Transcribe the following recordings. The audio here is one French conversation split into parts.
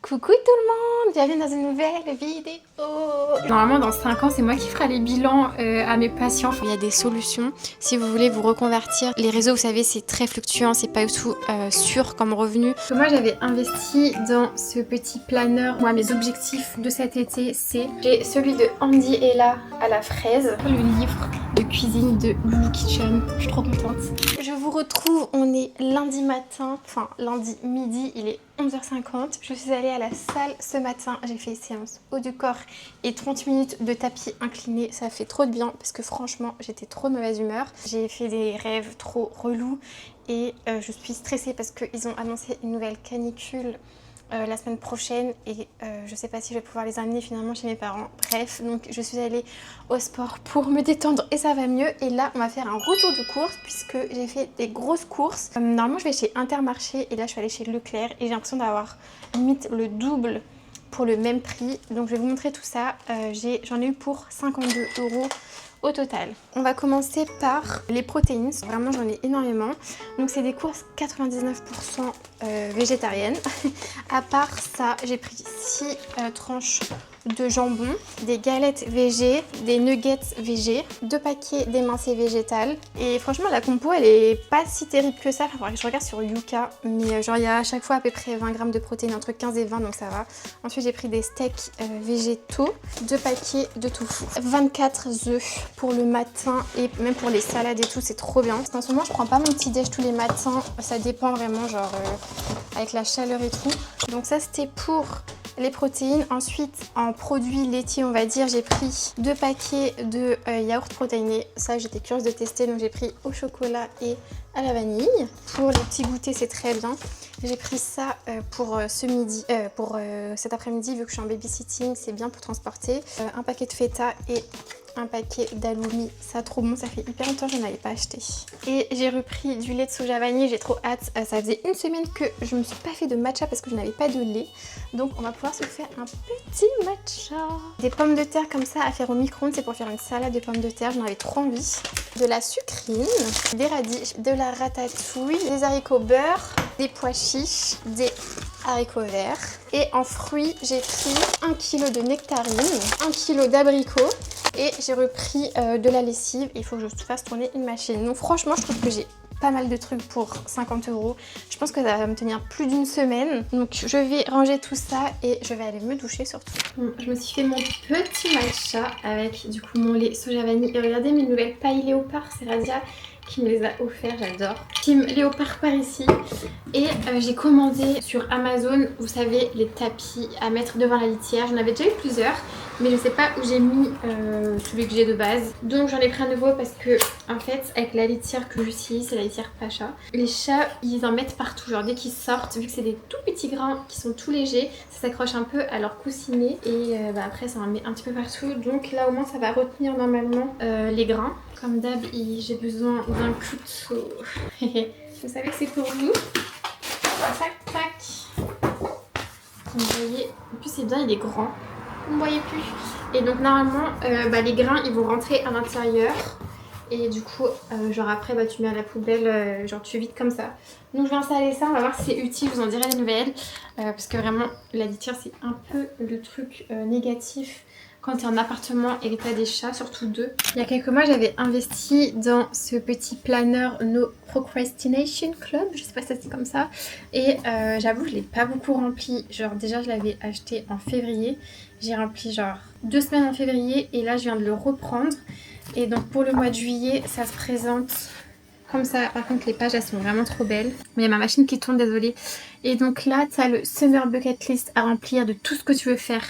Coucou tout le monde, bienvenue dans une nouvelle vidéo. Normalement dans 5 ans c'est moi qui ferai les bilans à mes patients. Il y a des solutions si vous voulez vous reconvertir. Les réseaux vous savez c'est très fluctuant, c'est pas du tout sûr comme revenu. Moi j'avais investi dans ce petit planeur. Moi mes objectifs de cet été c'est... J'ai celui de Andy Ella à la fraise. Le livre de cuisine de Loulou Kitchen, je suis trop contente. Je vous retrouve, on est lundi matin, enfin lundi midi, il est 11h50. Je suis allée à la salle ce matin, j'ai fait séance haut du corps et 30 minutes de tapis incliné. Ça fait trop de bien parce que franchement j'étais trop de mauvaise humeur. J'ai fait des rêves trop relous et je suis stressée parce qu'ils ont annoncé une nouvelle canicule la semaine prochaine et je sais pas si je vais pouvoir les amener finalement chez mes parents. Bref, donc je suis allée au sport pour me détendre et ça va mieux. Et là on va faire un retour de course puisque j'ai fait des grosses courses. Normalement je vais chez Intermarché et là je suis allée chez Leclerc et j'ai l'impression d'avoir limite le double pour le même prix. Donc je vais vous montrer tout ça. J'en ai eu pour 52 € au total. On va commencer par les protéines. Vraiment j'en ai énormément. Donc c'est des courses 99% végétariennes. À part ça, j'ai pris 6 tranches de jambon, des galettes végé, des nuggets végé, 2 paquets d'émincé végétal. Et franchement la compo elle est pas si terrible que ça. Enfin, je regarde sur Yuka, mais genre il y a à chaque fois à peu près 20 grammes de protéines, entre 15 et 20 donc ça va. Ensuite j'ai pris des steaks végétaux, 2 paquets de tofu, 24 œufs pour le matin et même pour les salades et tout, c'est trop bien. En ce moment je prends pas mon petit déj tous les matins, ça dépend vraiment genre avec la chaleur et tout. Donc ça c'était pour les protéines. Ensuite en produits laitiers on va dire j'ai pris 2 paquets de yaourt protéiné. Ça j'étais curieuse de tester donc j'ai pris au chocolat et à la vanille. Pour les petits goûters c'est très bien. J'ai pris ça pour ce midi, pour cet après-midi vu que je suis en babysitting, c'est bien pour transporter. Un paquet de feta et un paquet d'aloumi, ça trop bon, ça fait hyper longtemps que je n'en avais pas acheté. Et j'ai repris du lait de soja vanille, j'ai trop hâte. Ça faisait une semaine que je me suis pas fait de matcha parce que je n'avais pas de lait. Donc on va pouvoir se faire un petit matcha. Des pommes de terre comme ça à faire au micro-ondes, c'est pour faire une salade de pommes de terre, j'en avais trop envie. De la sucrine, des radis, de la ratatouille, des haricots beurre, des pois chiches, des haricots verts. Et en fruits, j'ai pris 1 kg de nectarines, 1 kg d'abricots. Et j'ai repris de la lessive, il faut que je fasse tourner une machine. Donc franchement je trouve que j'ai pas mal de trucs pour 50 €. Je pense que ça va me tenir plus d'une semaine. Donc je vais ranger tout ça et je vais aller me doucher surtout. Bon, je me suis fait mon petit matcha avec du coup mon lait soja vanille. Et regardez mes nouvelles pailles léopard, c'est Radia qui me les a offerts, j'adore. Team léopard par ici. Et j'ai commandé sur Amazon, vous savez, les tapis à mettre devant la litière. J'en avais déjà eu plusieurs, mais je sais pas où j'ai mis celui que j'ai de base. Donc j'en ai pris un nouveau parce que en fait avec la litière que j'utilise, c'est la litière Pacha. Les chats ils en mettent partout, genre dès qu'ils sortent, vu que c'est des tout petits grains qui sont tout légers, ça s'accroche un peu à leur coussinet et après ça en met un petit peu partout. Donc là au moins ça va retenir normalement les grains. Comme d'hab j'ai besoin d'un couteau. Vous savez que c'est pour vous. Tac tac. Vous voyez, en plus c'est bien, il est grand. Vous ne voyez plus. Et donc normalement les grains ils vont rentrer à l'intérieur. Et du coup genre après tu mets à la poubelle, genre tu vides comme ça. Donc je vais installer ça, on va voir si c'est utile, je vous en dirai des nouvelles. Parce que vraiment la litière c'est un peu le truc négatif quand tu es en appartement et que tu as des chats, surtout 2. Il y a quelques mois j'avais investi dans ce petit planeur No Procrastination Club, je sais pas si c'est comme ça. Et j'avoue je l'ai pas beaucoup rempli, genre déjà je l'avais acheté en février. J'ai rempli genre 2 semaines en février et là je viens de le reprendre. Et donc pour le mois de juillet ça se présente comme ça. Par contre les pages elles sont vraiment trop belles. Mais il y a ma machine qui tourne, désolée. Et donc là tu as le Summer Bucket List à remplir de tout ce que tu veux faire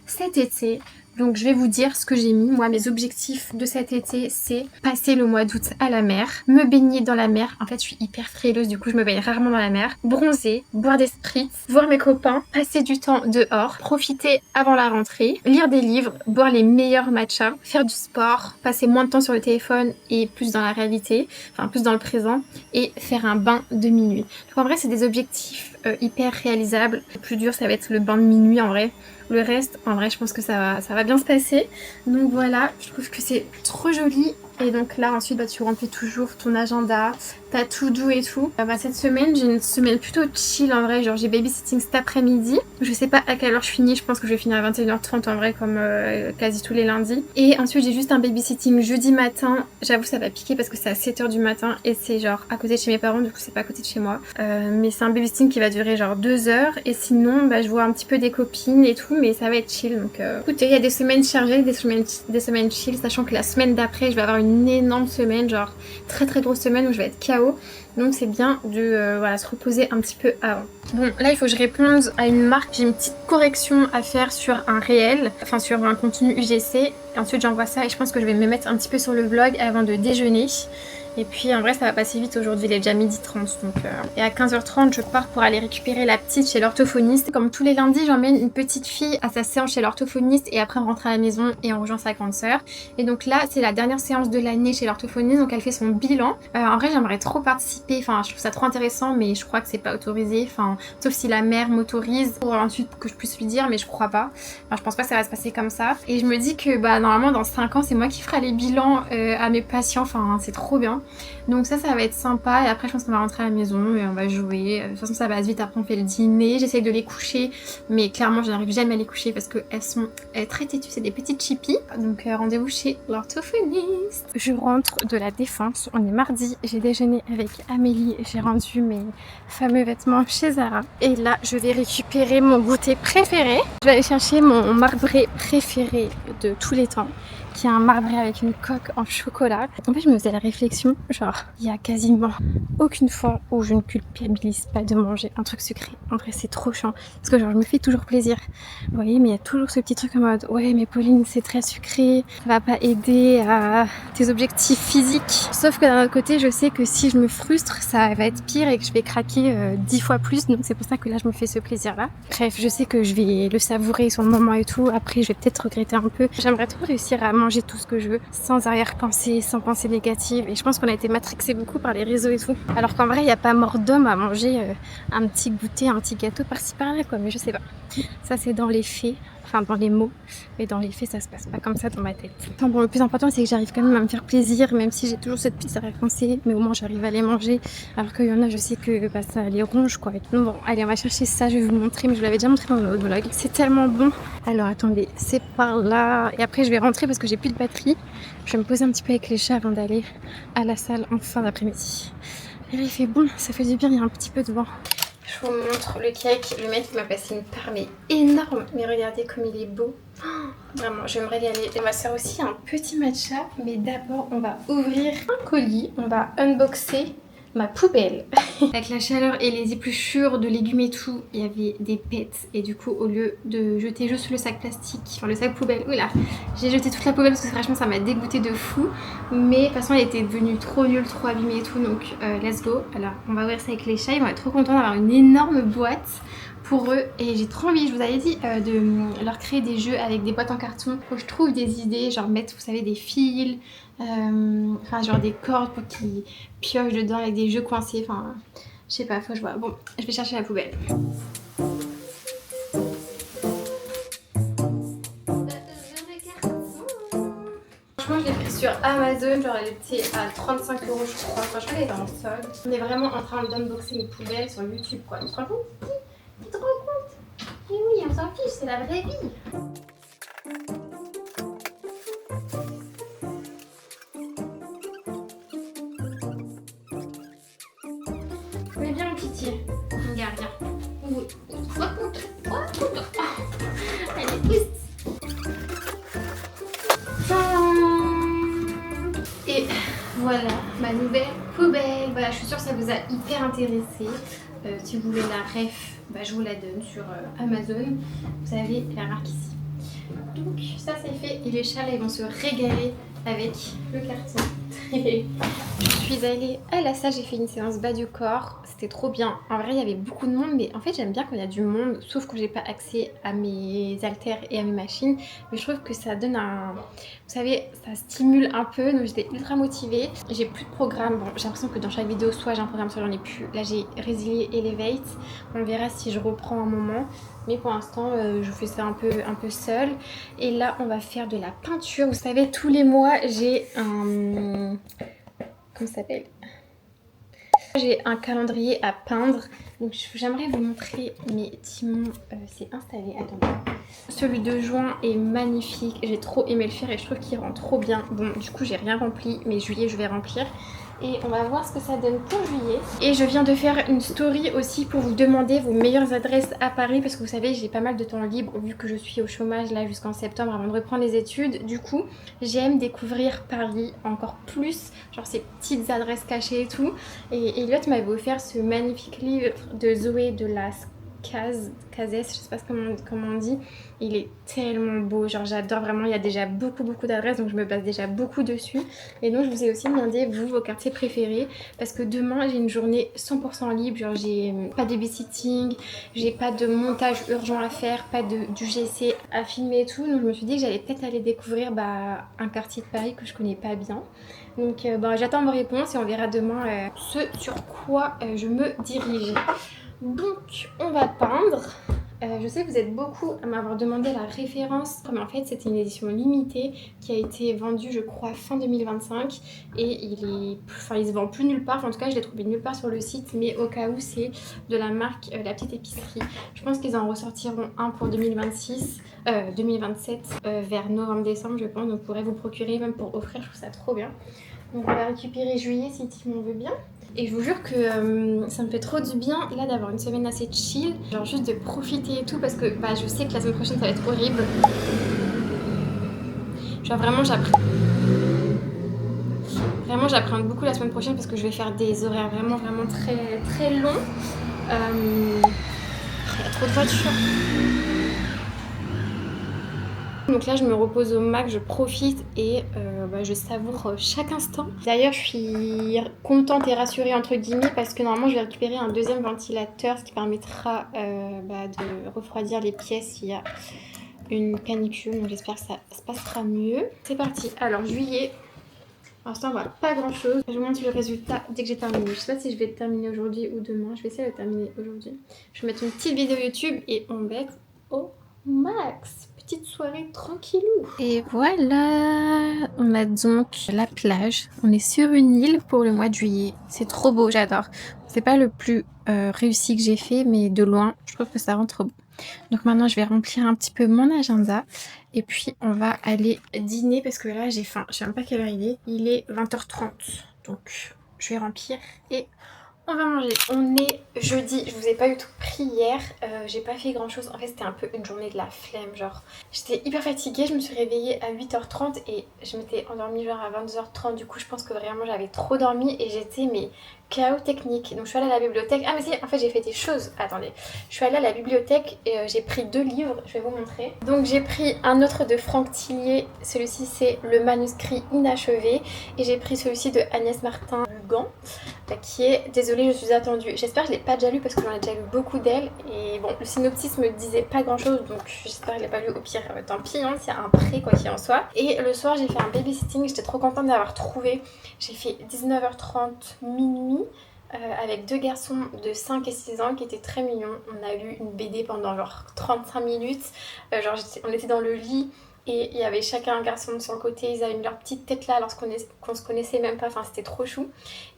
cet été. Donc je vais vous dire ce que j'ai mis. Moi mes objectifs de cet été c'est passer le mois d'août à la mer, me baigner dans la mer. En fait je suis hyper frileuse du coup je me baigne rarement dans la mer. Bronzer, boire des spritz, voir mes copains, passer du temps dehors, profiter avant la rentrée, lire des livres, boire les meilleurs matchas, faire du sport, passer moins de temps sur le téléphone et plus dans la réalité, enfin plus dans le présent et faire un bain de minuit. Donc en vrai c'est des objectifs hyper réalisables. Le plus dur ça va être le bain de minuit en vrai. Le reste, en vrai, je pense que ça va bien se passer. Donc voilà, je trouve que c'est trop joli. Et donc là ensuite bah, tu remplis toujours ton agenda, ta to-do et tout. Cette semaine j'ai une semaine plutôt chill en vrai, genre j'ai babysitting cet après-midi. Je sais pas à quelle heure je finis, je pense que je vais finir à 21h30 en vrai comme quasi tous les lundis. Et ensuite j'ai juste un babysitting jeudi matin, j'avoue ça va piquer parce que c'est à 7h du matin et c'est genre à côté de chez mes parents, du coup c'est pas à côté de chez moi. Mais c'est un babysitting qui va durer genre 2 heures et sinon bah, je vois un petit peu des copines et tout mais ça va être chill. Donc écoutez, il y a des semaines chargées, des semaines chill, sachant que la semaine d'après je vais avoir une énorme semaine, genre très grosse semaine où je vais être KO. Donc c'est bien de voilà, se reposer un petit peu avant. Bon là il faut que je réponde à une marque, j'ai une petite correction à faire sur un réel, enfin sur un contenu UGC. Et ensuite j'envoie ça et je pense que je vais me mettre un petit peu sur le vlog avant de déjeuner. Et puis en vrai ça va passer vite aujourd'hui, il est déjà 12h30 donc et à 15h30 je pars pour aller récupérer la petite chez l'orthophoniste. Comme tous les lundis j'emmène une petite fille à sa séance chez l'orthophoniste et après on rentre à la maison et on rejoint sa grande sœur. Et donc là c'est la dernière séance de l'année chez l'orthophoniste, donc elle fait son bilan. En vrai j'aimerais trop participer, enfin je trouve ça trop intéressant mais je crois que c'est pas autorisé, enfin sauf si la mère m'autorise pour ensuite que je puisse lui dire, mais je crois pas. Enfin je pense pas que ça va se passer comme ça. Et je me dis que bah normalement dans 5 ans c'est moi qui ferai les bilans à mes patients, enfin c'est trop bien. Donc ça va être sympa et après je pense qu'on va rentrer à la maison et on va jouer. De toute façon ça passe vite, après on fait le dîner, j'essaye de les coucher mais clairement je n'arrive jamais à les coucher parce qu'elles sont très têtues, c'est des petites chippies. Donc rendez-vous chez l'orthophoniste. Je rentre de la Défense, on est mardi, j'ai déjeuné avec Amélie, j'ai rendu mes fameux vêtements chez Zara et là je vais récupérer mon goûter préféré. Je vais aller chercher mon marbré préféré de tous les temps, qui est un marbré avec une coque en chocolat. En fait je me faisais la réflexion, genre il y a quasiment aucune fois où je ne culpabilise pas de manger un truc sucré. En vrai c'est trop chiant parce que genre je me fais toujours plaisir, vous voyez, mais il y a toujours ce petit truc en mode ouais mais Pauline c'est très sucré, ça va pas aider à tes objectifs physiques. Sauf que d'un autre côté je sais que si je me frustre ça va être pire et que je vais craquer 10 fois plus, donc c'est pour ça que là je me fais ce plaisir là. Bref, je sais que je vais le savourer sur le moment et tout, après je vais peut-être regretter un peu. J'aimerais trop réussir à manger tout ce que je veux sans arrière-pensée, sans pensée négative, et je pense qu'on a été matrixé beaucoup par les réseaux et tout, alors qu'en vrai il n'y a pas mort d'homme à manger un petit goûter, un petit gâteau par-ci par-là quoi, mais je sais pas, ça c'est dans les faits, enfin dans les mots, mais dans les faits ça se passe pas comme ça dans ma tête. Enfin bon, le plus important c'est que j'arrive quand même à me faire plaisir, même si j'ai toujours cette petite arrière-pensée, mais au moins j'arrive à les manger, alors qu'il y en a je sais que bah, ça les ronge quoi. Donc bon, allez on va chercher ça, je vais vous montrer, mais je vous l'avais déjà montré dans mon autre vlog, c'est tellement bon. Alors attendez, c'est par là, et après je vais rentrer parce que j'ai plus de batterie, je vais me poser un petit peu avec les chats avant d'aller à la salle en fin d'après-midi. Et là il fait bon, ça fait du bien, il y a un petit peu de vent. Je vous montre le cake, le mec m'a passé une part mais énorme, mais regardez comme il est beau. Oh, vraiment, je vais me régaler. Et ma soeur aussi a un petit matcha, mais d'abord on va ouvrir un colis, on va unboxer ma poubelle. Avec la chaleur et les épluchures de légumes et tout, il y avait des pets et du coup au lieu de jeter juste le sac plastique, enfin le sac poubelle, oula, j'ai jeté toute la poubelle parce que franchement ça m'a dégoûté de fou, mais de toute façon elle était devenue trop nulle, trop abîmée et tout, donc let's go. Alors on va ouvrir ça avec les chats, ils vont être trop contents d'avoir une énorme boîte pour eux et j'ai trop envie, je vous avais dit, de leur créer des jeux avec des boîtes en carton. Faut que je trouve des idées, genre mettre, vous savez, des fils, enfin genre des cordes pour qu'ils piochent dedans avec des jeux coincés, enfin je sais pas, faut que je vois. Bon, je vais chercher la poubelle. Franchement je l'ai pris sur Amazon, genre elle était à 35 € je crois, franchement elle était en solde. On est vraiment en train d'unboxer une poubelle sur YouTube quoi, tu te rends compte? Tu te rends compte? Et oui, on s'en fiche, c'est la vraie vie. Mais bien mon petit, regarde, viens. Oui, elle est triste. Et voilà ma nouvelle poubelle. Voilà, je suis sûre que ça vous a hyper intéressé. Si vous voulez la ref, bah, je vous la donne sur Amazon. Vous avez la marque ici. Donc ça c'est fait et les chats là ils vont se régaler avec le carton. Je suis allée à la salle, j'ai fait une séance bas du corps, c'était trop bien. En vrai il y avait beaucoup de monde, mais en fait j'aime bien quand il y a du monde, sauf quand j'ai pas accès à mes haltères et à mes machines. Mais je trouve que ça donne un... Vous savez, ça stimule un peu, donc j'étais ultra motivée. J'ai plus de programme, bon j'ai l'impression que dans chaque vidéo soit j'ai un programme soit j'en ai plus. Là j'ai résilié Elevate, on verra si je reprends un moment. Mais pour l'instant je fais ça un peu seule. Et là on va faire de la peinture. Vous savez tous les mois j'ai un... Comment ça s'appelle? J'ai un calendrier à peindre. Donc j'aimerais vous montrer, mais Timon s'est installé. Attendez. Celui de juin est magnifique. J'ai trop aimé le faire et je trouve qu'il rend trop bien. Bon du coup j'ai rien rempli, mais juillet je vais remplir. Et on va voir ce que ça donne pour juillet. Et je viens de faire une story aussi pour vous demander vos meilleures adresses à Paris. Parce que vous savez, j'ai pas mal de temps libre vu que je suis au chômage là jusqu'en septembre avant de reprendre les études. Du coup, j'aime découvrir Paris encore plus. Genre ces petites adresses cachées et tout. Et Elliot m'avait offert ce magnifique livre de Zoé de Las Casès, je sais pas comment on dit. Il est tellement beau, genre j'adore vraiment, il y a déjà beaucoup d'adresses donc je me base déjà beaucoup dessus. Et donc je vous ai aussi demandé vous vos quartiers préférés parce que demain j'ai une journée 100% libre, genre j'ai pas de babysitting, j'ai pas de montage urgent à faire, pas du GC à filmer et tout. Donc je me suis dit que j'allais peut-être aller découvrir un quartier de Paris que je connais pas bien. Donc j'attends vos réponses et on verra demain ce sur quoi je me dirige. Donc on va peindre. Je sais que vous êtes beaucoup à m'avoir demandé la référence, mais en fait c'était une édition limitée qui a été vendue je crois fin 2025 et il se vend plus nulle part, enfin, en tout cas je l'ai trouvé nulle part sur le site, mais au cas où c'est de la marque La Petite Épicerie. Je pense qu'ils en ressortiront un pour 2027 vers novembre-décembre je pense, donc vous pourrez vous procurer même pour offrir, je trouve ça trop bien. Donc on va récupérer juillet si Timon veut bien. Et je vous jure que ça me fait trop du bien là d'avoir une semaine assez chill, genre juste de profiter et tout parce que je sais que la semaine prochaine ça va être horrible. Genre vraiment j'appréhende beaucoup la semaine prochaine parce que je vais faire des horaires vraiment très très longs. Il y a trop de voitures. Donc là je me repose au max, je profite et je savoure chaque instant. D'ailleurs je suis contente et rassurée entre guillemets parce que normalement je vais récupérer un deuxième ventilateur, ce qui permettra de refroidir les pièces s'il y a une canicule. Donc j'espère que ça se passera mieux. C'est parti, alors juillet. Pour l'instant on voit pas grand chose. Je vous montre le résultat dès que j'ai terminé. Je sais pas si je vais terminer aujourd'hui ou demain. Je vais essayer de terminer aujourd'hui. Je vais mettre une petite vidéo YouTube et on va être au max. Petite soirée tranquillou. Et voilà, on a donc la plage. On est sur une île pour le mois de juillet. C'est trop beau, j'adore. C'est pas le plus réussi que j'ai fait, mais de loin, je trouve que ça rend trop beau. Donc maintenant, je vais remplir un petit peu mon agenda. Et puis, on va aller dîner parce que là, j'ai faim. Je sais même pas quelle heure il est. Il est 20h30. Donc, je vais remplir et... on va manger. On est jeudi, je vous ai pas du tout pris hier, j'ai pas fait grand chose, en fait c'était un peu une journée de la flemme, genre j'étais hyper fatiguée, je me suis réveillée à 8h30 et je m'étais endormie genre à 22h30, du coup je pense que vraiment j'avais trop dormi et j'étais mais chaos technique. Donc je suis allée à la bibliothèque, ah mais si en fait j'ai fait des choses, attendez, je suis allée à la bibliothèque et j'ai pris 2 livres, je vais vous montrer. Donc j'ai pris un autre de Franck Tillier, celui-ci c'est Le manuscrit inachevé et j'ai pris celui-ci de Agnès Martin-Lugan qui est Désolée je suis attendue. J'espère que je l'ai pas déjà lu parce que j'en ai déjà lu beaucoup d'elle et bon le synopsis me disait pas grand chose donc j'espère que je l'ai pas lu, au pire tant pis hein, s'il y a un prêt quoi qu'il en soit. Et le soir j'ai fait un babysitting, j'étais trop contente d'avoir trouvé. J'ai fait 19h30 minuit avec 2 garçons de 5 et 6 ans qui étaient très mignons. On a lu une BD pendant genre 35 minutes, on était dans le lit. Et il y avait chacun un garçon de son côté, ils avaient mis leur petite tête là alors qu'on se connaissait même pas, enfin c'était trop chou.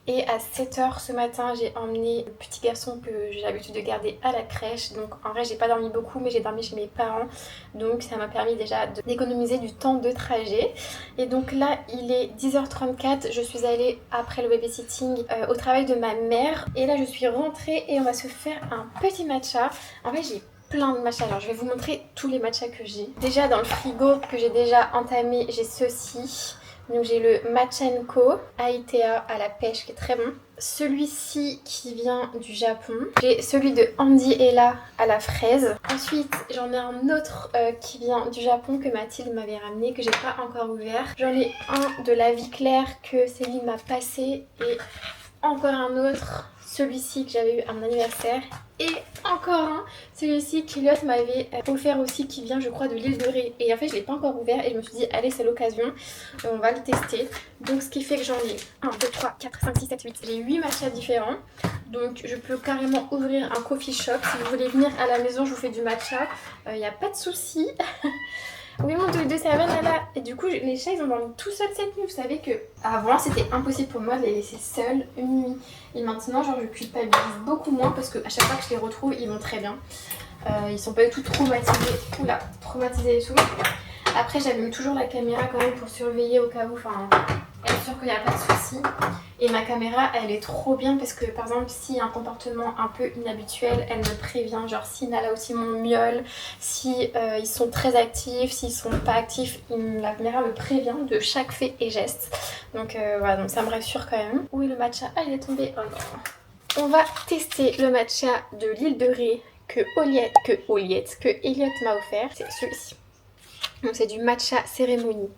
Et à 7h ce matin, j'ai emmené le petit garçon que j'ai l'habitude de garder à la crèche. Donc en vrai, j'ai pas dormi beaucoup, mais j'ai dormi chez mes parents. Donc ça m'a permis déjà d'économiser du temps de trajet. Et donc là, il est 10h34. Je suis allée après le babysitting au travail de ma mère. Et là, je suis rentrée et on va se faire un petit matcha. En fait, j'ai plein de matchas. Alors je vais vous montrer tous les matchas que j'ai. Déjà dans le frigo que j'ai déjà entamé, j'ai ceci. Donc j'ai le Matcha & Co, Aitea à la pêche qui est très bon. celui-ci qui vient du Japon. J'ai celui de Andy Ella à la fraise. Ensuite, j'en ai un autre qui vient du Japon que Mathilde m'avait ramené, que j'ai pas encore ouvert. J'en ai un de la vie claire que Céline m'a passé et encore un autre, celui-ci que j'avais eu à mon anniversaire. Et encore un, celui-ci qu'Eliott m'avait offert aussi, qui vient je crois de l'île de Ré. Et en fait je l'ai pas encore ouvert et je me suis dit allez c'est l'occasion, on va le tester. Donc ce qui fait que j'en ai 1, 2, 3, 4, 5, 6, 7, 8, j'ai 8 matchas différents. Donc je peux carrément ouvrir un coffee shop. Si vous voulez venir à la maison je vous fais du matcha, il n'y a pas de souci. Oui mon doudou ça va Nala. Et du coup les chats ils ont dormi tout seuls cette nuit. Vous savez que avant c'était impossible pour moi de les laisser seuls une nuit. Et maintenant genre je culpabilise beaucoup moins parce que à chaque fois que je les retrouve ils vont très bien. Ils sont pas du tout traumatisés. Oula, traumatisés et tout. Après j'allume toujours la caméra quand même pour surveiller au cas où, enfin être sûr qu'il n'y a pas de soucis. Et ma caméra elle est trop bien parce que par exemple s'il y a un comportement un peu inhabituel elle me prévient, genre si Nala aussi mon miaule, si ils sont très actifs, s'ils sont pas actifs, la caméra me prévient de chaque fait et geste. Donc voilà, donc ça me rassure quand même. Oui le matcha, ah il est tombé, oh non. On va tester le matcha de l'île de Ré que Eliott m'a offert, c'est celui-ci. Donc c'est du matcha cérémonie.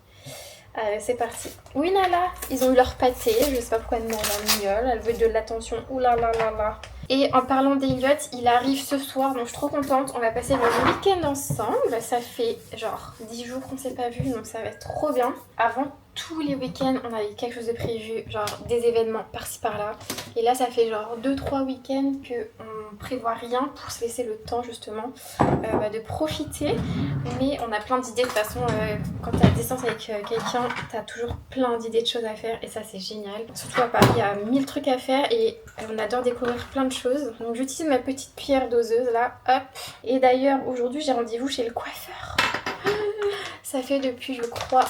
Allez, c'est parti. Oui, Nala, ils ont eu leur pâté. Je sais pas pourquoi Nala miaule. Elle veut de l'attention. Ouh là là là là. Et en parlant d'Eliott, il arrive ce soir. Donc je suis trop contente. On va passer le week-end ensemble. Ça fait genre 10 jours qu'on s'est pas vu. Donc ça va être trop bien. Avant tous les week-ends, on avait quelque chose de prévu. Genre des événements par-ci par-là. Et là, ça fait genre 2-3 week-ends qu'on prévoit rien pour se laisser le temps justement de profiter. Mais on a plein d'idées. De toute façon, quand t'es à distance avec quelqu'un, t'as toujours plein d'idées de choses à faire. Et ça, c'est génial. Surtout à Paris, il y a 1000 trucs à faire. Et on adore découvrir plein de choses. Donc j'utilise ma petite pierre doseuse là. Hop. Et d'ailleurs, aujourd'hui, j'ai rendez-vous chez le coiffeur. Ça fait depuis, je crois,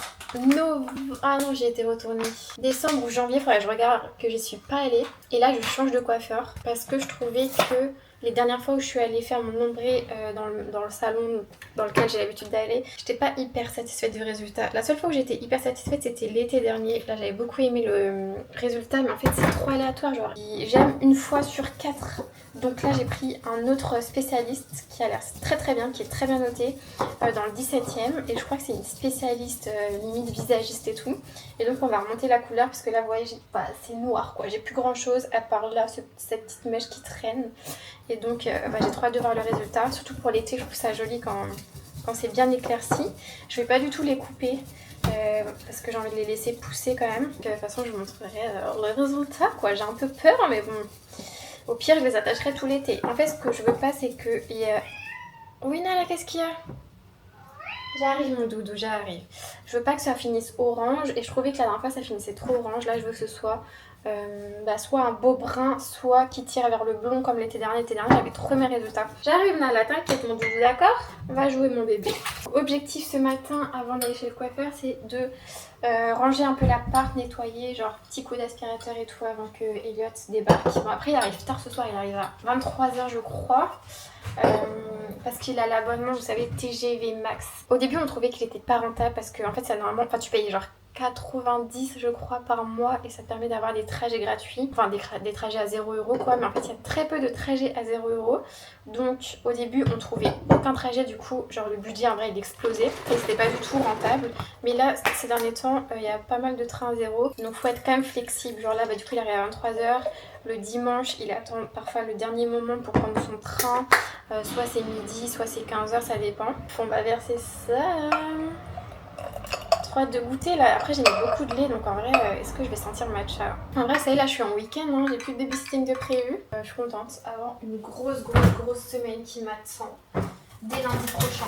ah non, j'y étais retournée. Décembre ou janvier, il faudrait que je regarde que j'y suis pas allée. Et là, je change de coiffeur parce que je trouvais que les dernières fois où je suis allée faire mon ombré dans le salon dans lequel j'ai l'habitude d'aller, j'étais pas hyper satisfaite du résultat. La seule fois où j'étais hyper satisfaite, c'était l'été dernier. Là, j'avais beaucoup aimé le résultat, mais en fait, c'est trop aléatoire. Genre, j'aime une fois sur 4. Donc là, j'ai pris un autre spécialiste qui a l'air très très bien, qui est très bien noté, dans le 17e. Et je crois que c'est une spécialiste limite visagiste et tout. Et donc, on va remonter la couleur parce que là, vous voyez, c'est noir quoi. J'ai plus grand chose à part là, cette petite mèche qui traîne. Et donc j'ai trop hâte de voir le résultat, surtout pour l'été, je trouve ça joli quand c'est bien éclairci. Je vais pas du tout les couper parce que j'ai envie de les laisser pousser quand même. De toute façon je vous montrerai le résultat quoi, j'ai un peu peur mais bon, au pire je les attacherai tout l'été. En fait ce que je veux pas c'est que... Oui Nala, qu'est-ce qu'il y a? J'arrive mon doudou, j'arrive. Je veux pas que ça finisse orange et je trouvais que la dernière fois ça finissait trop orange. Là je veux que ce soit soit un beau brun, soit qui tire vers le blond comme l'été dernier. L'été dernier j'avais trop mes résultats. J'arrive Nala, t'inquiète mon doudou, d'accord? On va jouer mon bébé. Objectif ce matin avant d'aller chez le coiffeur c'est de ranger un peu l'appart, nettoyer, genre petit coup d'aspirateur et tout avant que Eliott débarque. Bon après il arrive tard ce soir, il arrive à 23h je crois. Parce qu'il a l'abonnement, vous savez, TGV Max. Au début, on trouvait qu'il était pas rentable parce que en fait, ça normalement, enfin, tu payes genre 90 je crois par mois et ça te permet d'avoir des trajets gratuits, enfin des trajets à 0 € quoi, mais en fait il y a très peu de trajets à 0 €. Donc au début on trouvait aucun trajet, du coup genre le budget en vrai il explosait et c'était pas du tout rentable. Mais là ces derniers temps il y a pas mal de trains à 0, donc faut être quand même flexible. Genre là du coup il arrive à 23h, le dimanche il attend parfois le dernier moment pour prendre son train, soit c'est midi, soit c'est 15h, ça dépend. On va verser ça. Trop hâte de goûter là. Après j'ai mis beaucoup de lait donc en vrai est-ce que je vais sentir le matcha? En vrai ça y est, là je suis en week-end, hein. J'ai plus de babysitting de prévu. Je suis contente, avoir une grosse semaine qui m'attend dès lundi prochain.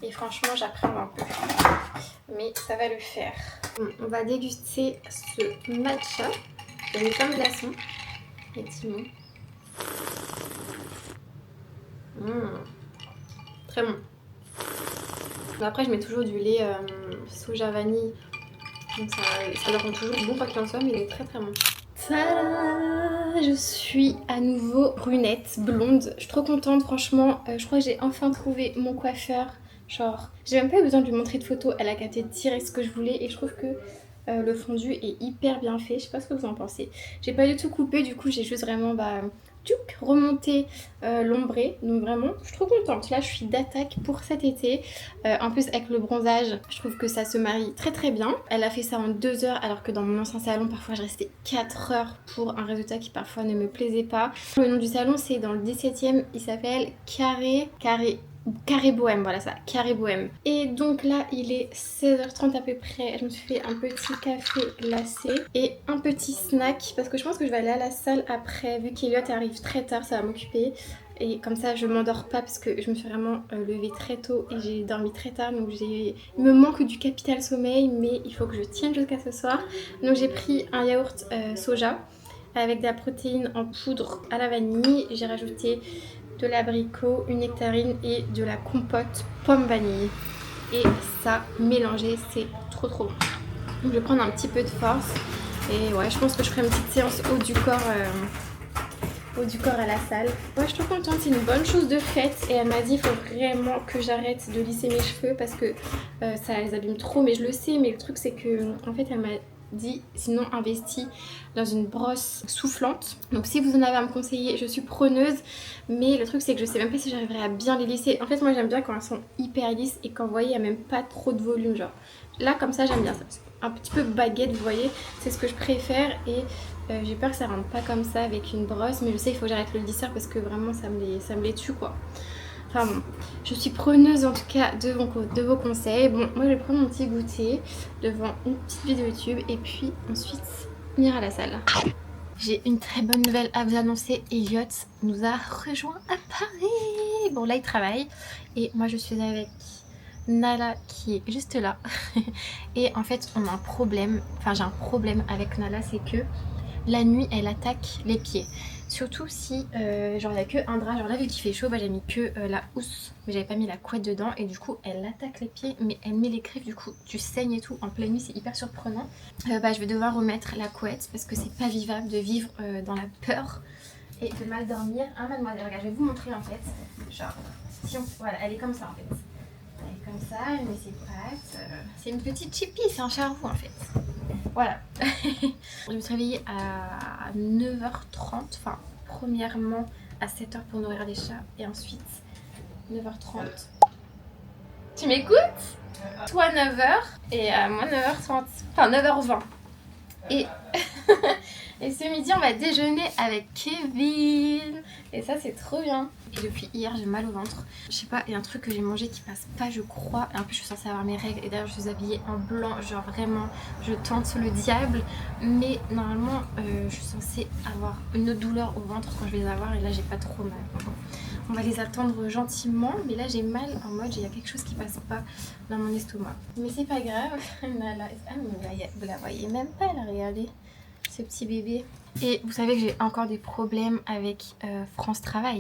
Et franchement j'appréhende un peu. Mais ça va le faire. Bon, on va déguster ce matcha. J'ai mis plein de glaçons. Effectivement. Très bon. Après je mets toujours du lait soja vanille, donc ça le rend toujours bon quoi qu'il en soit, mais il est très bon. Tada, je suis à nouveau brunette, blonde, je suis trop contente franchement, je crois que j'ai enfin trouvé mon coiffeur, genre j'ai même pas eu besoin de lui montrer de photos, elle a capté direct ce que je voulais et je trouve que Le fondu est hyper bien fait, je sais pas ce que vous en pensez. J'ai pas du tout coupé, du coup j'ai juste vraiment remonté l'ombré. Donc vraiment, je suis trop contente. Là je suis d'attaque pour cet été. En plus avec le bronzage, je trouve que ça se marie très très bien. Elle a fait ça en 2 heures alors que dans mon ancien salon parfois je restais 4 heures pour un résultat qui parfois ne me plaisait pas. Le nom du salon c'est dans le 17e, il s'appelle Carré Bohème, voilà ça, Carré Bohème. Et donc là, il est 16h30 à peu près. Je me suis fait un petit café glacé et un petit snack parce que je pense que je vais aller à la salle après. Vu qu'Eliott arrive très tard, ça va m'occuper. Et comme ça, je m'endors pas parce que je me suis vraiment levée très tôt et j'ai dormi très tard. Donc il me manque du capital sommeil, mais il faut que je tienne jusqu'à ce soir. Donc j'ai pris un yaourt soja avec de la protéine en poudre à la vanille. J'ai rajouté de l'abricot, une nectarine et de la compote pomme vanille. Et ça, mélangé, c'est trop trop bon. Donc je vais prendre un petit peu de force. Et ouais, je pense que je ferai une petite séance haut du corps à la salle. Ouais, je suis trop contente, c'est une bonne chose de faite. Et elle m'a dit, il faut vraiment que j'arrête de lisser mes cheveux parce que ça les abîme trop. Mais je le sais, mais le truc c'est que, en fait, elle m'a dit sinon investis dans une brosse soufflante. Donc si vous en avez à me conseiller, je suis preneuse, mais le truc c'est que je sais même pas si j'arriverai à bien les lisser. En fait moi j'aime bien quand elles sont hyper lisses et quand vous voyez il n'y a même pas trop de volume, genre là comme ça j'aime bien ça, un petit peu baguette, vous voyez, c'est ce que je préfère. Et j'ai peur que ça rentre pas comme ça avec une brosse, mais je sais qu'il faut que j'arrête le lisseur parce que vraiment ça me les tue quoi. Enfin bon, je suis preneuse en tout cas de vos conseils. Bon, moi je vais prendre mon petit goûter devant une petite vidéo YouTube et puis ensuite venir à la salle. J'ai une très bonne nouvelle à vous annoncer. Eliott nous a rejoint à Paris. Bon là il travaille et moi je suis avec Nala qui est juste là. Et en fait on a un problème, enfin j'ai un problème avec Nala, c'est que la nuit elle attaque les pieds. Surtout si genre il n'y a que un drap, genre là vu qu'il fait chaud j'ai mis que la housse mais j'avais pas mis la couette dedans et du coup elle attaque les pieds mais elle met les griffes, du coup tu saignes et tout en pleine nuit, c'est hyper surprenant. Je vais devoir remettre la couette parce que c'est pas vivable de vivre dans la peur et de mal dormir. Hein mademoiselle, regarde je vais vous montrer en fait, genre si on... voilà elle est comme ça en fait. Elle est comme ça, elle met ses pattes, c'est une petite chippie, c'est un charroux en fait. Voilà. Je me suis réveillée à 9h30, enfin premièrement à 7h pour nourrir les chats et ensuite 9h30. Tu m'écoutes? Toi 9h et moi 9h30, enfin 9h20. Et, et ce midi on va déjeuner avec Kevin et ça c'est trop bien. Et depuis hier j'ai mal au ventre, je sais pas, il y a un truc que j'ai mangé qui passe pas je crois. Et en plus je suis censée avoir mes règles et d'ailleurs je suis habillée en blanc, genre vraiment je tente le diable. Mais normalement je suis censée avoir une autre douleur au ventre quand je vais les avoir et là j'ai pas trop mal. On va les attendre gentiment, mais là j'ai mal en mode il y a quelque chose qui passe pas dans mon estomac. Mais c'est pas grave. Vous la voyez même pas là, regardez ce petit bébé. Et vous savez que j'ai encore des problèmes avec France Travail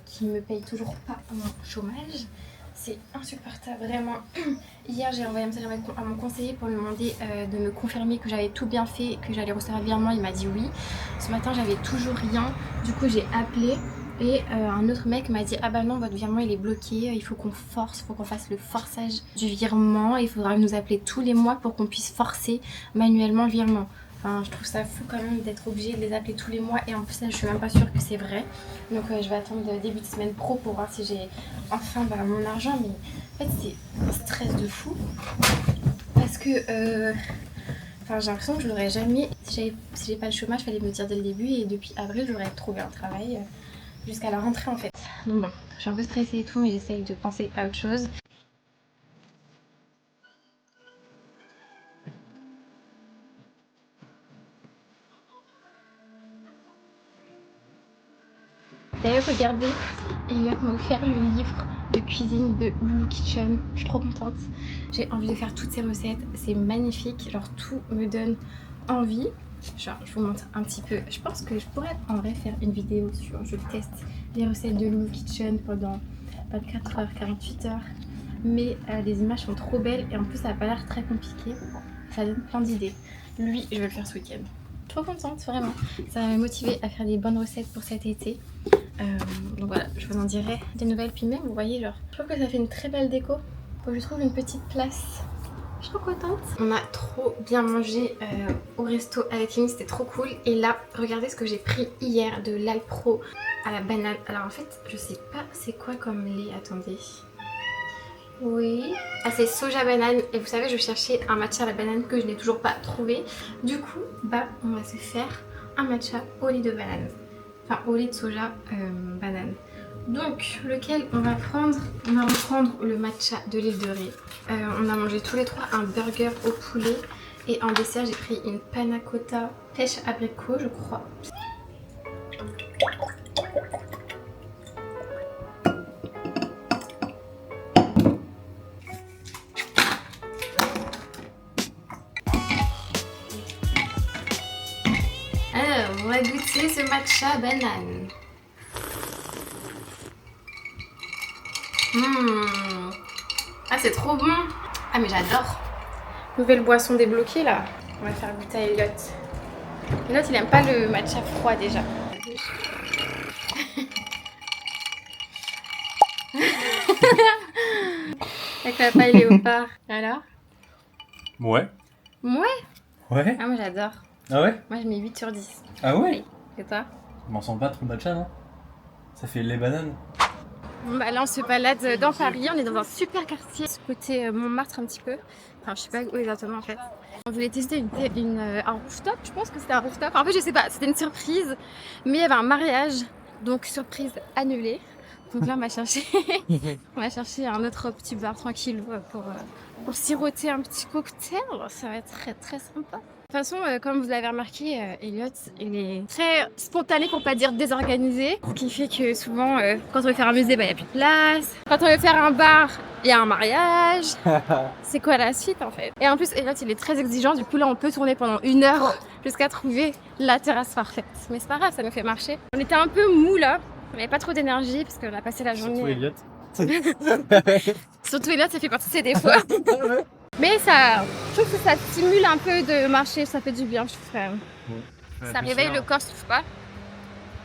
qui me paye toujours pas mon chômage. C'est insupportable vraiment. Hier j'ai envoyé un message à mon conseiller pour lui demander de me confirmer que j'avais tout bien fait et que j'allais recevoir le virement. Il m'a dit oui. Ce matin j'avais toujours rien, du coup j'ai appelé. Et un autre mec m'a dit ah bah non votre virement il est bloqué, il faut qu'on force, il faut qu'on fasse le forçage du virement, il faudra nous appeler tous les mois pour qu'on puisse forcer manuellement le virement. Enfin je trouve ça fou quand même d'être obligé de les appeler tous les mois et en plus là je suis même pas sûre que c'est vrai. Donc je vais attendre début de semaine pro pour voir si j'ai enfin mon argent, mais en fait c'est un stress de fou parce que enfin, j'ai l'impression que je l'aurais jamais, si j'ai pas le chômage fallait me le dire dès le début et depuis avril j'aurais trouvé un travail. Jusqu'à la rentrée en fait. Donc bon, je suis un peu stressée et tout, mais j'essaye de penser à autre chose. D'ailleurs, regardez, Eliott m'a offert le livre de cuisine de Loulou Kitchen. Je suis trop contente. J'ai envie de faire toutes ces recettes, c'est magnifique. Genre tout me donne envie. Genre, je vous montre un petit peu. Je pense que je pourrais en vrai faire une vidéo sur je teste les recettes de Loulou Kitchen pendant 24 heures, 48 heures. Mais les images sont trop belles et en plus ça n'a pas l'air très compliqué. Ça donne plein d'idées. Lui, je vais le faire ce week-end. Trop contente, vraiment. Ça m'a motivée à faire des bonnes recettes pour cet été. Donc voilà, je vous en dirai des nouvelles. Puis même, vous voyez, genre, je trouve que ça fait une très belle déco. Faut que je trouve une petite place Je suis trop contente. On a trop bien mangé au resto avec Camille, c'était trop cool. Et là, regardez ce que j'ai pris hier de l'Alpro à la banane. Alors en fait, je sais pas c'est quoi comme lait, attendez. Oui. Ah, c'est soja banane. Et vous savez, je cherchais un matcha à la banane que je n'ai toujours pas trouvé. Du coup, bah, on va se faire un matcha au lait de banane. Enfin, au lait de soja banane. Donc, lequel on va prendre? On va reprendre le matcha de l'île de Ré. On a mangé tous les trois un burger au poulet. Et en dessert, j'ai pris une panna cotta pêche abricot, je crois. Alors, on va goûter ce matcha banane. Ah, c'est trop bon. Ah, mais j'adore. Nouvelle boisson débloquée là. On va faire goûter à Elliot. Elliot, il aime pas le matcha froid déjà. Avec la paille léopard. Alors? Ouais. Ouais? Ouais. Ah, moi j'adore. Ah ouais? Moi je mets 8 sur 10. Ah ouais? Et toi? On m'en sent pas trop matcha, non? Ça fait les bananes. Bon, bah là on se balade dans Paris, on est dans un super quartier, côté Montmartre un petit peu. Enfin je sais pas où exactement en fait. On voulait tester un rooftop, je pense que c'était un rooftop. En fait je sais pas, c'était une surprise, mais il y avait un mariage, donc surprise annulée. Donc là on va chercher, un autre petit bar tranquille pour siroter un petit cocktail, ça va être très très sympa. De toute façon, comme vous l'avez remarqué, Elliot, il est très spontané pour pas dire désorganisé. Ce qui fait que souvent, quand on veut faire un musée, il n'y a plus de place. Quand on veut faire un bar, il y a un mariage. C'est quoi la suite en fait? Et en plus, Elliot, il est très exigeant. Du coup, là, on peut tourner pendant 1 heure jusqu'à trouver la terrasse parfaite. Mais c'est pas grave, ça nous fait marcher. On était un peu mou là. On n'avait pas trop d'énergie parce qu'on a passé la journée. Surtout Elliot. Surtout Elliot, ça fait partie de ses défauts. Mais je trouve que ça stimule un peu de marcher, ça fait du bien, je trouve. Ouais. Ça réveille le corps, je trouve pas?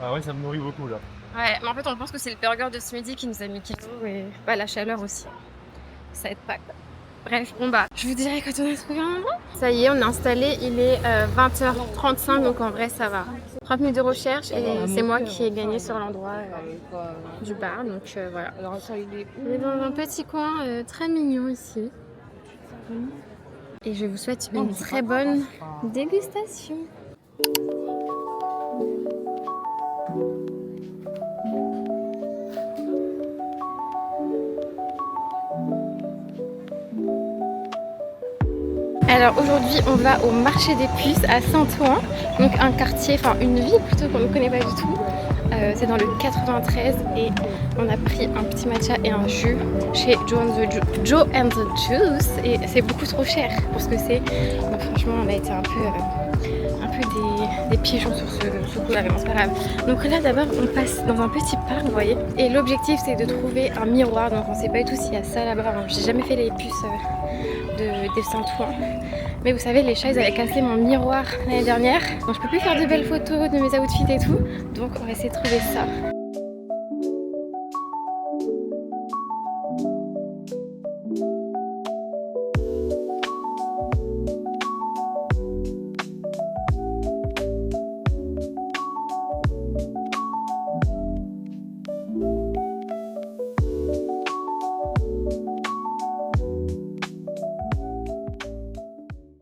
Ah ouais, ça me nourrit beaucoup là. Ouais, mais en fait, on pense que c'est le burger de ce midi qui nous a mis keto et bah, la chaleur aussi. Ça aide pas quoi. Bref, bon bah, je vous dirai quand on a trouvé un endroit. Ça y est, on est installé, il est 20h35, donc en vrai, ça va. 30 minutes de recherche et c'est moi qui ai gagné sur l'endroit du bar, donc voilà. On est dans un petit coin très mignon ici. Et je vous souhaite une très bonne dégustation. Alors aujourd'hui on va au marché des puces à Saint-Ouen, donc un quartier, enfin une ville plutôt qu'on ne connaît pas du tout. C'est dans le 93 et on a pris un petit matcha et un jus chez Joe and the Juice et c'est beaucoup trop cher pour ce que c'est. Donc franchement on a été un peu des pigeons sur ce coup là, mais bon, c'est pas grave. Donc là d'abord on passe dans un petit parc, vous voyez, et l'objectif c'est de trouver un miroir, donc on sait pas du tout s'il y a ça là-bas. J'ai jamais fait les puces des Saint-Ouen. Mais vous savez, les chats ils avaient cassé mon miroir l'année dernière. Donc je peux plus faire de belles photos de mes outfits et tout. Donc on va essayer de trouver ça.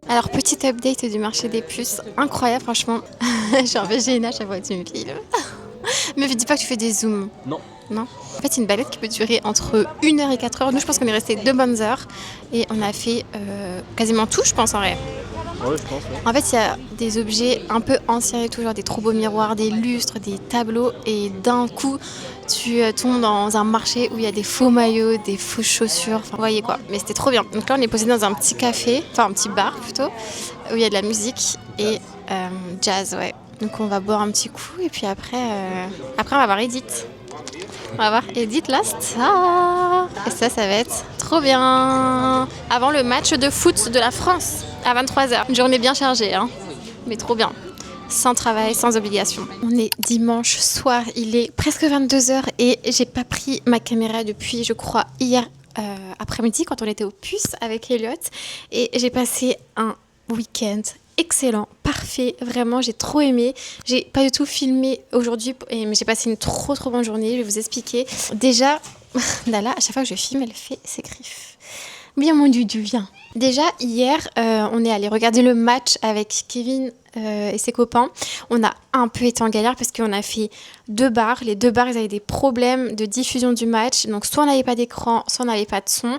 Alors petit update du marché des puces, incroyable franchement. J'ai un peu gênée à chaque fois que tu me filmes. Mais dis pas que tu fais des zooms. Non. Non. En fait c'est une balade qui peut durer entre 1 heure et 4 heures. Nous je pense qu'on est resté 2 bonnes heures. Et on a fait quasiment tout je pense en vrai. Ouais, je pense. Ouais. En fait il y a des objets un peu anciens et tout, genre des trop beaux miroirs, des lustres, des tableaux. Et d'un coup tu tombes dans un marché où il y a des faux maillots, des fausses chaussures, enfin vous voyez quoi. Mais c'était trop bien. Donc là on est posé dans un petit café, enfin un petit bar plutôt, où il y a de la musique et jazz, ouais. Donc on va boire un petit coup et puis après on va voir Edith. On va voir Edith la star. Et ça va être trop bien. Avant le match de foot de la France à 23h. Une journée bien chargée, hein. Mais trop bien. Sans travail, sans obligation. On est dimanche soir, il est presque 22h et j'ai pas pris ma caméra depuis, je crois, hier après-midi quand on était au Puce avec Elliot. Et j'ai passé un week-end excellent, parfait, vraiment j'ai trop aimé. J'ai pas du tout filmé aujourd'hui, mais j'ai passé une trop bonne journée, je vais vous expliquer. Déjà, Nala, à chaque fois que je filme, elle fait ses griffes. Bien mon Dudu, viens. Déjà, hier, on est allé regarder le match avec Kevin et ses copains. On a un peu été en galère parce qu'on a fait 2 bars. Les 2 bars, ils avaient des problèmes de diffusion du match. Donc, soit on n'avait pas d'écran, soit on n'avait pas de son.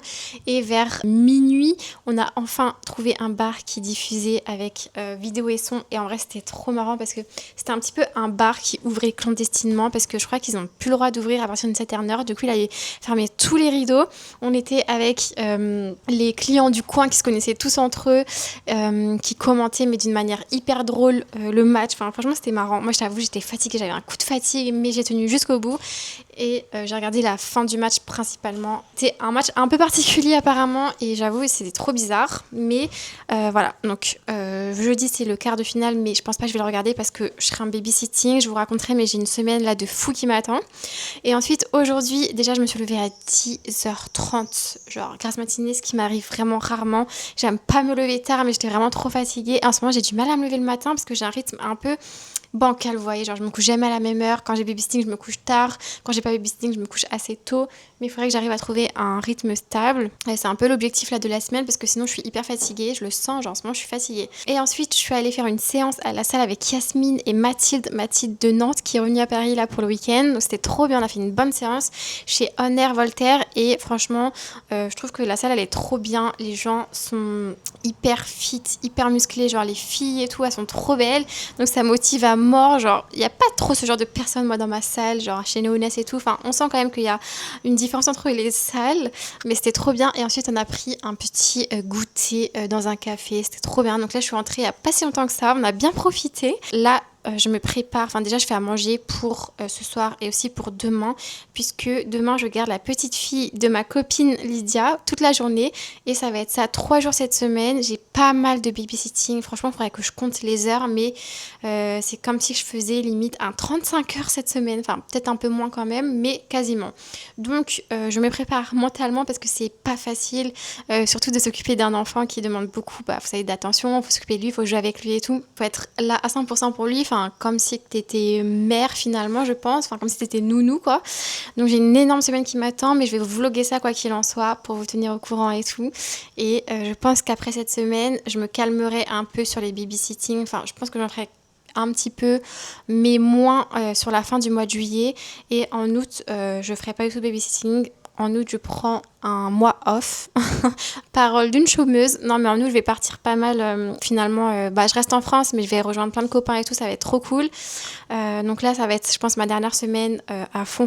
Et vers minuit, on a enfin trouvé un bar qui diffusait avec vidéo et son. Et en vrai, c'était trop marrant parce que c'était un petit peu un bar qui ouvrait clandestinement parce que je crois qu'ils n'ont plus le droit d'ouvrir à partir d'une certaine heure. Du coup, il avait fermé tous les rideaux. On était avec les clients du coin qui se connaissaient tous entre eux, qui commentaient mais d'une manière hyper drôle le match. Enfin, franchement, c'était marrant. Moi, je t'avoue, j'étais fatiguée, j'avais un coup de fatigue, mais j'ai tenu jusqu'au bout. Et j'ai regardé la fin du match principalement. C'était un match un peu particulier apparemment, et j'avoue, c'était trop bizarre. Mais voilà, donc jeudi, c'est le quart de finale, mais je pense pas que je vais le regarder parce que je serai en babysitting. Je vous raconterai, mais j'ai une semaine là de fou qui m'attend. Et ensuite, aujourd'hui, déjà, je me suis levée à 10h30, genre grasse matinée, ce qui m'arrive vraiment rarement. J'aime pas me lever tard, mais j'étais vraiment trop fatiguée. En ce moment, j'ai du mal à me lever le matin parce que j'ai un rythme un peu bancal, vous voyez, genre je me couche jamais à la même heure. Quand j'ai babysitting, je me couche tard. Quand j'ai pas babysitting, je me couche assez tôt. Mais il faudrait que j'arrive à trouver un rythme stable. Et c'est un peu l'objectif là de la semaine parce que sinon je suis hyper fatiguée. Je le sens, genre en ce moment je suis fatiguée. Et ensuite, je suis allée faire une séance à la salle avec Yasmine et Mathilde de Nantes qui est revenue à Paris là pour le week-end. Donc c'était trop bien, on a fait une bonne séance chez On Air Voltaire. Et franchement, je trouve que la salle elle est trop bien. Les gens sont hyper fit, hyper musclés. Genre les filles et tout, elles sont trop belles. Donc ça motive à mort. Genre, il n'y a pas trop ce genre de personnes moi dans ma salle, genre chez Néoness et tout. Enfin, on sent quand même qu'il y a une différence entre les salles, mais c'était trop bien. Et ensuite, on a pris un petit goûter dans un café. C'était trop bien. Donc là, je suis rentrée il n'y a pas si longtemps que ça. On a bien profité. Là, je me prépare, enfin déjà je fais à manger pour ce soir et aussi pour demain, puisque demain je garde la petite fille de ma copine Lydia toute la journée et ça va être ça 3 jours cette semaine. J'ai pas mal de babysitting, franchement il faudrait que je compte les heures, mais c'est comme si je faisais limite un 35 heures cette semaine, enfin peut-être un peu moins quand même, mais quasiment. Donc je me prépare mentalement parce que c'est pas facile, surtout de s'occuper d'un enfant qui demande beaucoup, vous savez, d'attention, faut s'occuper de lui, faut jouer avec lui et tout, faut être là à 100% pour lui, enfin comme si t'étais mère finalement je pense, enfin comme si t'étais nounou quoi. Donc j'ai une énorme semaine qui m'attend, mais je vais vous vlogger ça quoi qu'il en soit pour vous tenir au courant et tout. Et je pense qu'après cette semaine je me calmerai un peu sur les babysitting, enfin je pense que j'en ferai un petit peu, mais moins sur la fin du mois de juillet. Et en août je ferai pas du tout babysitting. En août, je prends un mois off. Parole d'une chômeuse. Non, mais en août, je vais partir pas mal. Finalement, je reste en France, mais je vais rejoindre plein de copains et tout. Ça va être trop cool. Donc là, ça va être, je pense, ma dernière semaine à fond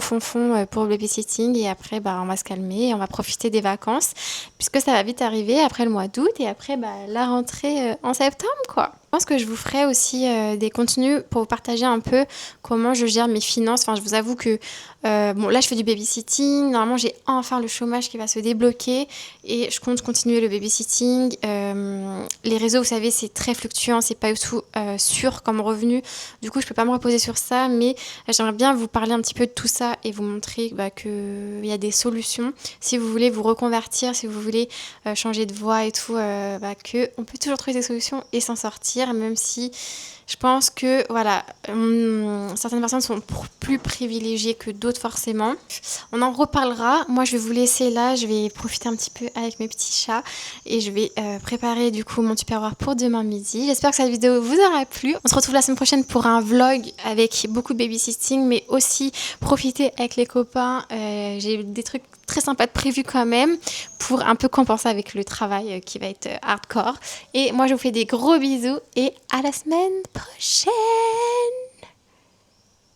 pour le babysitting. Et après, on va se calmer et on va profiter des vacances. Puisque ça va vite arriver après le mois d'août. Et après, la rentrée en septembre, quoi. Je pense que je vous ferai aussi des contenus pour vous partager un peu comment je gère mes finances. Enfin, je vous avoue que là, je fais du babysitting. Normalement, j'ai enfin le chômage qui va se débloquer et je compte continuer le babysitting. Les réseaux, vous savez, c'est très fluctuant. C'est pas du tout sûr comme revenu. Du coup, je peux pas me reposer sur ça. Mais j'aimerais bien vous parler un petit peu de tout ça et vous montrer qu'il y a des solutions. Si vous voulez vous reconvertir, si vous voulez changer de voie et tout, qu'on peut toujours trouver des solutions et s'en sortir. Même si je pense que voilà, certaines personnes sont plus privilégiées que d'autres forcément. On en reparlera. Moi, je vais vous laisser là. Je vais profiter un petit peu avec mes petits chats et je vais préparer du coup mon tupperware pour demain midi. J'espère que cette vidéo vous aura plu. On se retrouve la semaine prochaine pour un vlog avec beaucoup de babysitting, mais aussi profiter avec les copains. J'ai des trucs très sympas de prévus quand même pour un peu compenser avec le travail qui va être hardcore. Et moi, je vous fais des gros bisous et à la semaine prochaine.